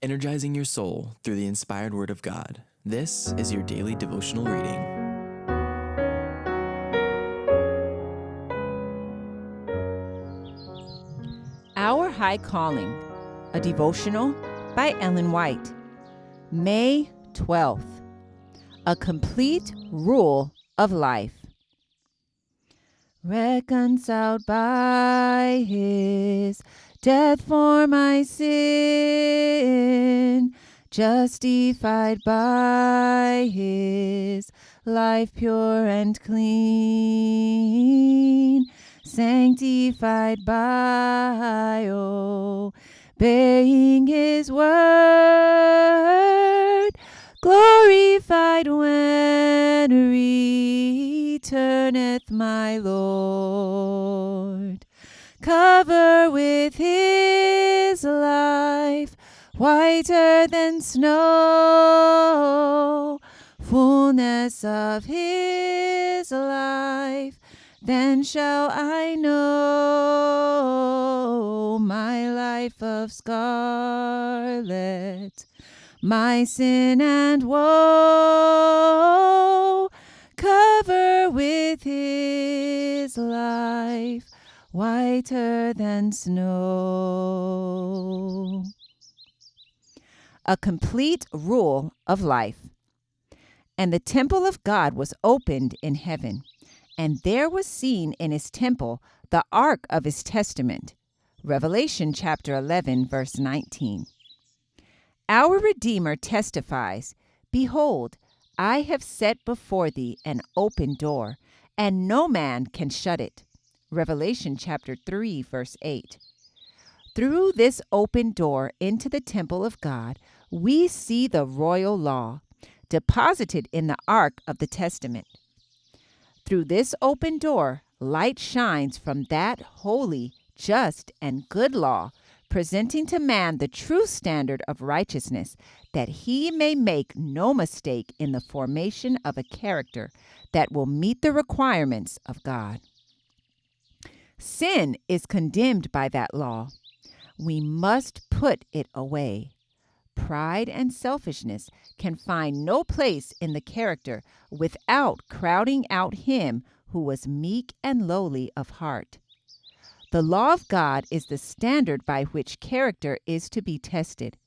energizing your soul through the inspired Word of God. This is your daily devotional reading. Our High Calling, a devotional by Ellen White. May 12th, a complete rule of life. Reconciled by his death for my sin, justified by his life pure and clean, sanctified by obeying his word, glorified when returneth my Lord. Cover with his life, whiter than snow, fullness of his life, then shall I know my life of scarlet, my sin and woe. Cover with his life, whiter than snow. A complete rule of life. And the temple of God was opened in heaven, and there was seen in his temple the ark of his testament. Revelation chapter 11, verse 19. Our Redeemer testifies, "Behold, I have set before thee an open door, and no man can shut it." Revelation chapter 3, verse 8. Through this open door into the temple of God, we see the royal law, deposited in the ark of the testament. Through this open door, light shines from that holy, just, and good law, presenting to man the true standard of righteousness, that he may make no mistake in the formation of a character that will meet the requirements of God. Sin is condemned by that law. We must put it away. Pride and selfishness can find no place in the character without crowding out him who was meek and lowly of heart. The law of God is the standard by which character is to be tested.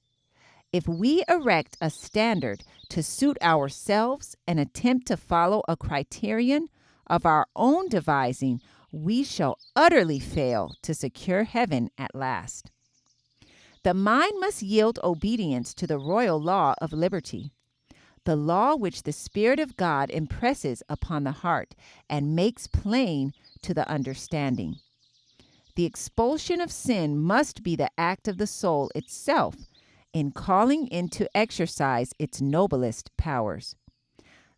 If we erect a standard to suit ourselves and attempt to follow a criterion of our own devising, we shall utterly fail to secure heaven at last. The mind must yield obedience to the royal law of liberty, the law which the Spirit of God impresses upon the heart and makes plain to the understanding. The expulsion of sin must be the act of the soul itself in calling into exercise its noblest powers.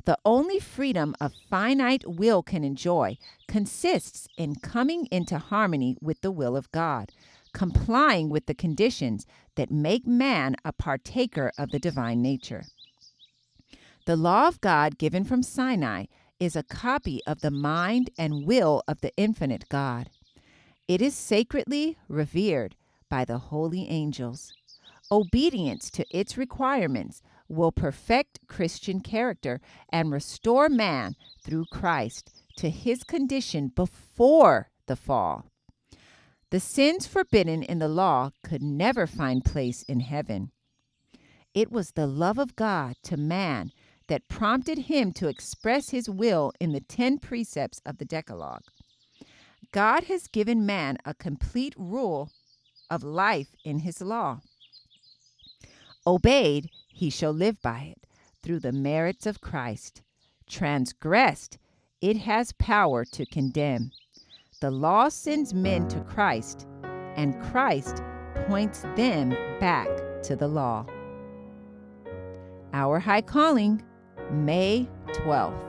The only freedom a finite will can enjoy consists in coming into harmony with the will of God, complying with the conditions that make man a partaker of the divine nature. The law of God given from Sinai is a copy of the mind and will of the infinite God. It is sacredly revered by the holy angels. Obedience to its requirements will perfect Christian character and restore man through Christ to his condition before the fall. The sins forbidden in the law could never find place in heaven. It was the love of God to man that prompted him to express his will in the 10 precepts of the Decalogue. God has given man a complete rule of life in his law. Obeyed, he shall live by it through the merits of Christ. Transgressed, it has power to condemn. The law sends men to Christ, and Christ points them back to the law. Our High Calling, May 12th.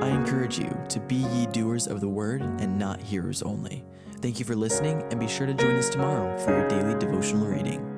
I encourage you to be ye doers of the word and not hearers only. Thank you for listening, and be sure to join us tomorrow for your daily devotional reading.